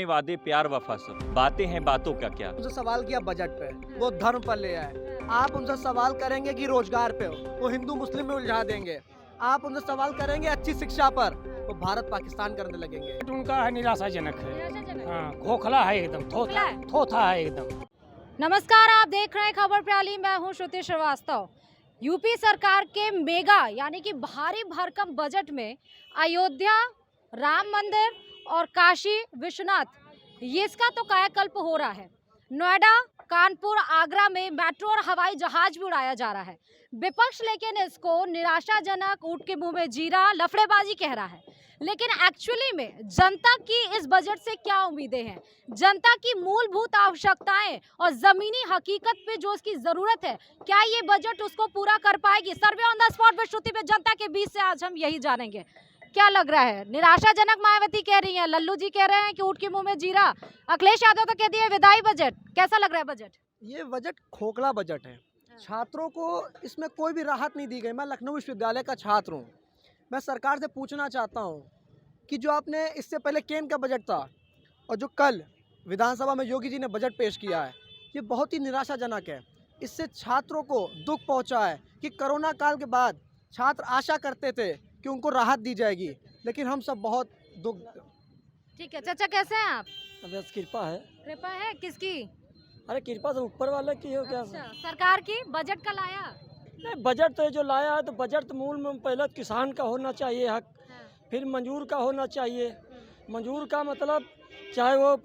वादे प्यार वफा सब, बातें हैं बातों का क्या। उनसे सवाल किया बजट पे, वो धर्म पर ले आए। आप उनसे सवाल करेंगे कि रोजगार पे, वो हिंदू मुस्लिम में उलझा देंगे। आप उनसे सवाल करेंगे अच्छी शिक्षा पर, वो भारत पाकिस्तान करने लगेंगे। उनका है निराशाजनक है। निराशाजनक। हाँ, खोखला है एकदम, खोखला है? थोथा है एकदम। नमस्कार, आप देख रहे हैं खबर प्रणाली। मैं हूं श्रुति श्रीवास्तव। यूपी सरकार के मेगा यानी कि भारी भरकम बजट में अयोध्या, राम मंदिर और काशी विश्वनाथ, ये इसका तो कायाकल्प हो रहा है। नोएडा, कानपुर, आगरा में मेट्रो और हवाई जहाज भी उड़ाया जा रहा है। विपक्ष लेकिन इसको निराशाजनक, ऊंट के मुंह में जीरा, लफड़ेबाजी कह रहा है। लेकिन एक्चुअली में जनता की इस बजट से क्या उम्मीदें हैं, जनता की मूलभूत आवश्यकताएं और जमीनी हकीकत पे जो उसकी जरूरत है, क्या ये बजट उसको पूरा कर पाएगी? Survey on the spot with Shruti पे जनता के बीच से आज हम यही जानेंगे। क्या लग रहा है? निराशाजनक मायावती कह रही हैं, लल्लू जी कह रहे हैं कि ऊंट के मुंह में जीरा, अखिलेश यादव तो कह दिए विदाई बजट। कैसा लग रहा है बजट? ये बजट खोखला बजट है। छात्रों को इसमें कोई भी राहत नहीं दी गई। मैं लखनऊ विश्वविद्यालय का छात्र हूँ। मैं सरकार से पूछना चाहता हूँ कि जो आपने इससे पहले केंद्र का बजट था और जो कल विधानसभा में योगी जी ने बजट पेश किया है, ये बहुत ही निराशाजनक है। इससे छात्रों को दुख पहुंचा है कि कोरोना काल के बाद छात्र आशा करते थे कि उनको राहत दी जाएगी, लेकिन हम सब बहुत दुख। ठीक है चाचा, कैसे हैं आप? बस कृपा है। कृपा है किसकी? अरे कृपा तो ऊपर वाले की हो क्या? अच्छा, सरकार की बजट का लाया? नहीं, बजट तो ये जो लाया है तो बजट तो मूल में पहले किसान का होना चाहिए हक, फिर मंजूर का होना चाहिए। मंजूर का मतलब चाहे वो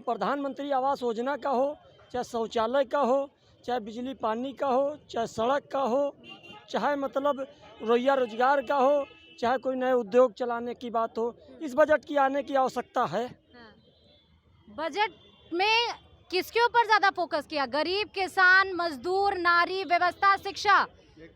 प्रधानमंत्री आवास योजना का हो, चाहे शौचालय का हो, चाहे बिजली पानी का हो, चाहे सड़क का हो, चाहे मतलब रोजगार का हो, चाहे कोई नए उद्योग चलाने की बात हो, इस बजट की आने की आवश्यकता है। बजट में किसके ऊपर ज्यादा फोकस किया? गरीब, किसान, मजदूर, नारी, व्यवस्था, शिक्षा।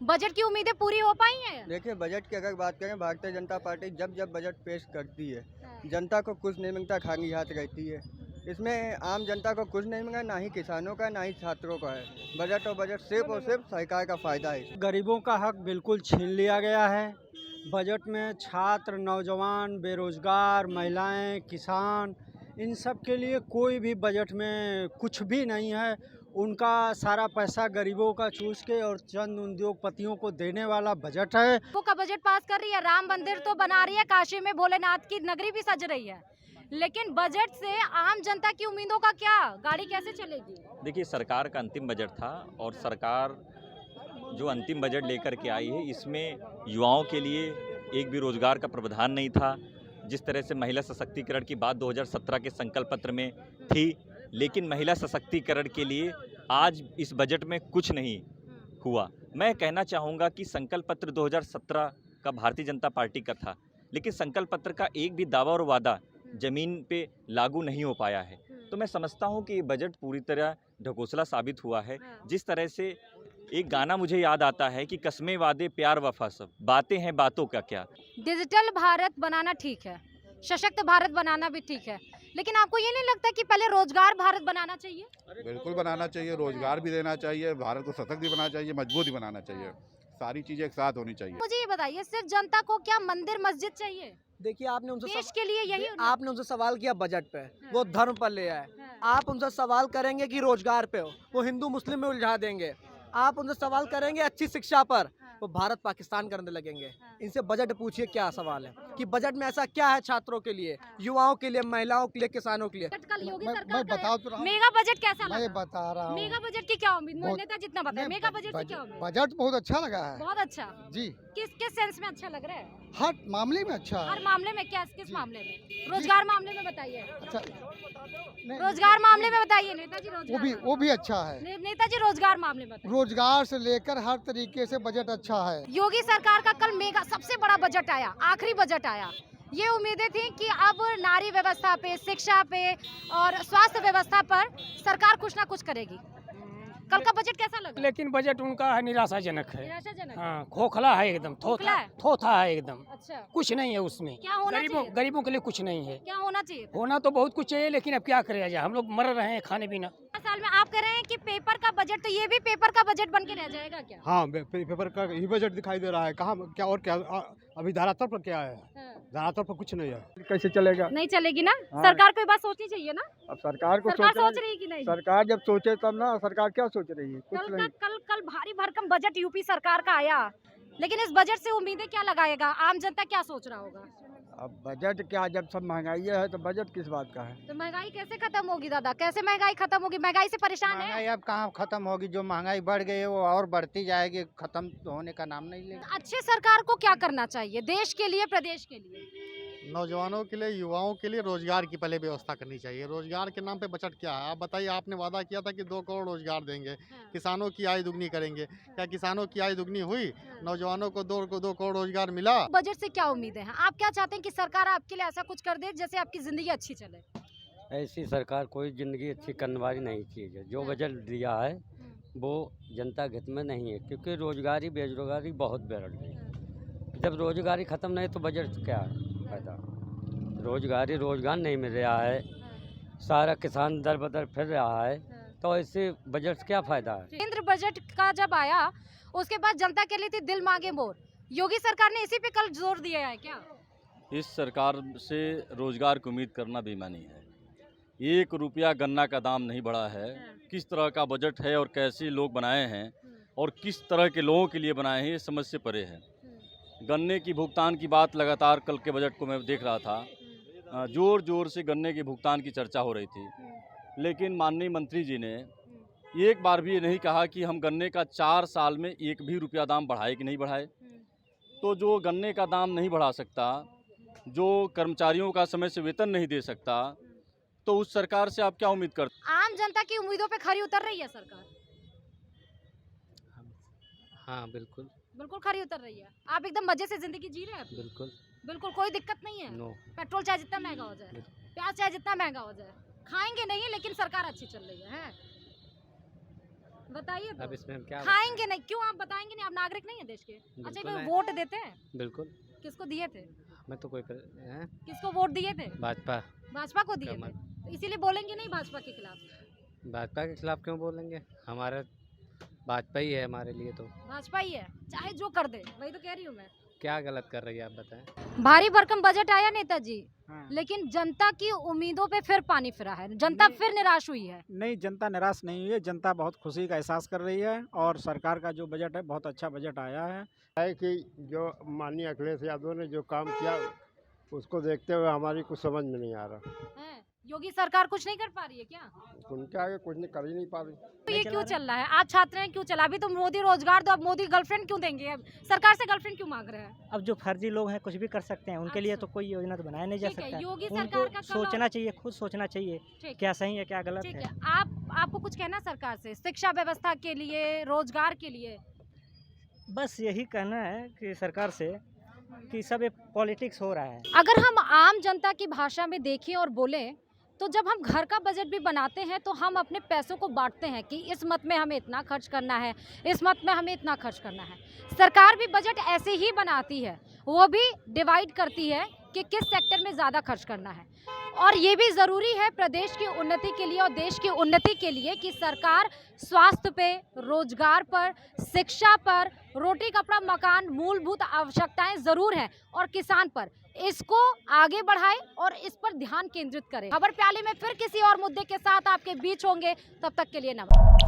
बजट की उम्मीदें पूरी हो पाई हैं? देखिए, बजट की अगर बात करें, भारतीय जनता पार्टी जब जब बजट पेश करती है, जनता को कुछ नहीं मिलता, खाली हाथ रहती है। इसमें आम जनता को कुछ नहीं मिला, ना ही किसानों का, ना ही छात्रों का है। बजट और बजट सिर्फ और सिर्फ सरकार का फायदा है। गरीबों का हक बिल्कुल छीन लिया गया है। बजट में छात्र, नौजवान, बेरोजगार, महिलाएं, किसान, इन सब के लिए कोई भी बजट में कुछ भी नहीं है। उनका सारा पैसा गरीबों का चूस के और चंद उद्योगपतियों को देने वाला बजट है। वो का बजट पास कर रही है, राम मंदिर तो बना रही है, काशी में भोलेनाथ की नगरी भी सज रही है, लेकिन बजट से आम जनता की उम्मीदों का क्या? गाड़ी कैसे चलेगी? देखिए, सरकार का अंतिम बजट था और सरकार जो अंतिम बजट लेकर के आई है, इसमें युवाओं के लिए एक भी रोजगार का प्रावधान नहीं था। जिस तरह से महिला सशक्तिकरण की बात 2017 के संकल्प पत्र में थी, लेकिन महिला सशक्तिकरण के लिए आज इस बजट में कुछ नहीं हुआ। मैं कहना चाहूँगा कि संकल्प पत्र 2017 का भारतीय जनता पार्टी का था, लेकिन संकल्प पत्र का एक भी दावा और वादा जमीन पे लागू नहीं हो पाया है। तो मैं समझता हूँ कि ये बजट पूरी तरह ढकोसला साबित हुआ है। जिस तरह से एक गाना मुझे याद आता है कि कस्में वादे प्यार वफा सब, बातें हैं बातों का क्या। डिजिटल भारत बनाना ठीक है, सशक्त भारत बनाना भी ठीक है, लेकिन आपको ये नहीं लगता कि पहले रोजगार भारत बनाना चाहिए? बिल्कुल बनाना चाहिए, रोजगार भी देना चाहिए, भारत को सशक्त भी बनाना चाहिए, मजबूत भी बनाना चाहिए। सारी चीजें एक साथ होनी चाहिए। मुझे ये बताइए, सिर्फ जनता को क्या मंदिर मस्जिद चाहिए? देखिए, आपने देश के लिए यही आपने उनसे सवाल किया बजट पे, वो धर्म पर ले आए। आप उनसे सवाल करेंगे कि रोजगार पे, वो हिंदू मुस्लिम में उलझा देंगे। आप उनसे सवाल करेंगे अच्छी शिक्षा पर, वो भारत पाकिस्तान करने लगेंगे। इनसे बजट पूछिए क्या सवाल है कि बजट में ऐसा क्या है छात्रों के लिए, युवाओं के लिए, महिलाओं के लिए, किसानों के लिए। मैं बता तो रहा हूँ। मेगा बजट कैसा लगा? मैं बता रहा हूँ। मेगा बजट की क्या उम्मीद? नेता जितना बताया, मेगा बजट की क्या उम्मीद? बजट बहुत अच्छा लगा है बहुत अच्छा। जी। किस सेंस में अच्छा लग रहा है? हर मामले में अच्छा हर है। मामले में? क्या, किस मामले में? रोजगार मामले में बताइए। अच्छा, रोजगार मामले में बताइए नेताजी। वो भी अच्छा है। नेताजी रोजगार मामले में बताइए। रोजगार से लेकर हर तरीके से बजट अच्छा है। योगी सरकार का कल मेगा सबसे बड़ा बजट आया, आखिरी बजट आया। ये उम्मीदें थी कि अब नारी व्यवस्था पे, शिक्षा पे और स्वास्थ्य व्यवस्था पर सरकार कुछ ना कुछ करेगी। कल का बजट कैसा लगा? लेकिन बजट उनका है निराशाजनक है। निराशाजनक। हाँ, खोखला है एकदम, खोखला है? थोथा है एकदम। अच्छा, कुछ नहीं है उसमें। क्या होना चाहिए? गरीबों के लिए कुछ नहीं है। क्या होना चाहिए? होना तो बहुत कुछ चाहिए, लेकिन अब क्या करें जाए, हम लोग मर रहे हैं खाने बिना। 4 साल में आप कह रहे हैं कि पेपर का बजट, तो ये भी पेपर का बजट बन के रह जाएगा क्या? हाँ, पेपर का ही बजट दिखाई दे रहा है। कहाँ क्या और क्या अभी धरातल पर क्या है? धरातल पर कुछ नहीं है। कैसे चलेगा? नहीं चलेगी ना? हाँ। सरकार को ये बात सोचनी चाहिए ना? अब सरकार को सरकार सोचना, सोच रही है कि नहीं? सरकार जब सोचे तब ना। सरकार क्या सोच रही है? कुछ नहीं। कल भारी भरकम बजट यूपी सरकार का आया, लेकिन इस बजट से उम्मीदें क्या लगाएगा? आम जनता क्या सोच रहा होगा? अब बजट क्या, जब सब महंगाई है तो बजट किस बात का है? तो महंगाई कैसे खत्म होगी दादा? कैसे महंगाई खत्म होगी? महंगाई से परेशान है। महंगाई अब कहाँ खत्म होगी? जो महंगाई बढ़ गई है वो और बढ़ती जाएगी, खत्म होने का नाम नहीं लेगा। अच्छे सरकार को क्या करना चाहिए देश के लिए, प्रदेश के लिए? नौजवानों के लिए, युवाओं के लिए रोजगार की पहले व्यवस्था करनी चाहिए। रोजगार के नाम पे बजट क्या है? आप बताइए, आपने वादा किया था कि 2 करोड़ रोजगार देंगे, किसानों की आय दुगनी करेंगे। क्या किसानों की आय दुगनी हुई? नौजवानों को 2 करोड़ रोजगार मिला? बजट से क्या उम्मीदें हैं? आप क्या चाहते हैं कि सरकार आपके लिए ऐसा कुछ कर दे जैसे आपकी जिंदगी अच्छी चले? ऐसी सरकार कोई ज़िंदगी अच्छी करने वाली नहीं चाहिए। जो बजट दिया है वो जनता के हित में नहीं है, क्योंकि रोजगारी बेरोजगारी बहुत बढ़ गई। जब रोजगारी ख़त्म नहीं तो बजट क्या है फायदा? रोजगार नहीं मिल रहा है, सारा किसान दर बदर फिर रहा है, तो इससे बजट क्या फ़ायदा है? केंद्र बजट का जब आया उसके बाद जनता के लिए थी दिल मांगे मोर। योगी सरकार ने इसी पे कल जोर दिया है क्या? इस सरकार से रोजगार की उम्मीद करना बेईमानी है। 1 रुपया गन्ना का दाम नहीं बढ़ा है। किस तरह का बजट है और कैसे लोग बनाए हैं और किस तरह के लोगों के लिए बनाए हैं, ये समझ से परे है। गन्ने की भुगतान की बात लगातार कल के बजट को मैं देख रहा था, जोर जोर से गन्ने के भुगतान की चर्चा हो रही थी, लेकिन माननीय मंत्री जी ने एक बार भी ये नहीं कहा कि हम गन्ने का 4 साल में 1 भी रुपया दाम बढ़ाए कि नहीं बढ़ाए। तो जो गन्ने का दाम नहीं बढ़ा सकता, जो कर्मचारियों का समय से वेतन नहीं दे सकता, तो उस सरकार से आप क्या उम्मीद करते? आम जनता की उम्मीदों पे खरी उतर रही है सरकार? हाँ बिल्कुल, बिल्कुल खरी उतर रही है। आप एकदम मजे से जिंदगी जी रहे हैं अपनी? बिल्कुल बिल्कुल कोई दिक्कत नहीं है? नो। पेट्रोल चाहे जितना महंगा हो जाए, प्याज चाहे जितना महंगा हो जाए, खाएंगे नहीं, लेकिन सरकार अच्छी चल रही है? बताइए तो। अब इसमें हम क्या खाएंगे नहीं, क्यों आप बताएंगे नहीं? आप नागरिक नहीं है देश के? अच्छा, कोई वोट देते हैं? बिल्कुल। किसको दिए थे? मैं तो कोई किसको वोट दिए थे? भाजपा भाजपा को दिए थे, तो इसीलिए बोलेंगे नहीं भाजपा के खिलाफ? भाजपा के खिलाफ क्यों बोलेंगे? हमारा भाजपा ही है हमारे लिए, तो भाजपा ही है, चाहे जो कर दे। वही तो कह रही हूँ मैं। क्या गलत कर रही है आप बताएं? भारी भरकम बजट आया नेताजी, हाँ। लेकिन जनता की उम्मीदों पे फिर पानी फिरा है। जनता फिर निराश हुई है। नहीं, जनता निराश नहीं हुई है। जनता बहुत खुशी का एहसास कर रही है और सरकार का जो बजट है बहुत अच्छा बजट आया है कि जो माननीय अखिलेश यादव ने जो काम किया उसको देखते हुए हमारी कुछ समझ में नहीं आ रहा हैं? योगी सरकार कुछ नहीं कर पा रही है क्या? उनके आगे कुछ नहीं कर ही नहीं पा रही। तो ये क्यों चल रहा है? आज छात्र हैं, क्यों चला? अभी तो मोदी रोजगार दो, अब मोदी गर्लफ्रेंड क्यों देंगे? अब सरकार से गर्लफ्रेंड क्यों मांग रहे हैं? अब जो फर्जी लोग हैं कुछ भी कर सकते हैं, उनके लिए अच्छा। तो कोई योजना तो बनाया नहीं जा ठीक है, सकता। योगी उनको सरकार का कल सोचना चाहिए, खुद सोचना चाहिए ठीक क्या सही है क्या गलत ठीक है। है। आपको कुछ कहना सरकार से, शिक्षा व्यवस्था के लिए, रोजगार के लिए? बस यही कहना है कि सरकार से कि सब ये पॉलिटिक्स हो रहा है। अगर हम आम जनता की भाषा में देखें और बोलें तो जब हम घर का बजट भी बनाते हैं तो हम अपने पैसों को बांटते हैं कि इस मत में हमें इतना खर्च करना है, इस मत में हमें इतना खर्च करना है। सरकार भी बजट ऐसे ही बनाती है, वो भी डिवाइड करती है कि किस सेक्टर में ज़्यादा खर्च करना है। और ये भी ज़रूरी है प्रदेश की उन्नति के लिए और देश की उन्नति के लिए कि सरकार स्वास्थ्य पे, रोजगार पर, शिक्षा पर, रोटी कपड़ा मकान मूलभूत आवश्यकताएं ज़रूर हैं, और किसान पर इसको आगे बढ़ाए और इस पर ध्यान केंद्रित करें। खबर प्याली में फिर किसी और मुद्दे के साथ आपके बीच होंगे, तब तक के लिए नमस्कार।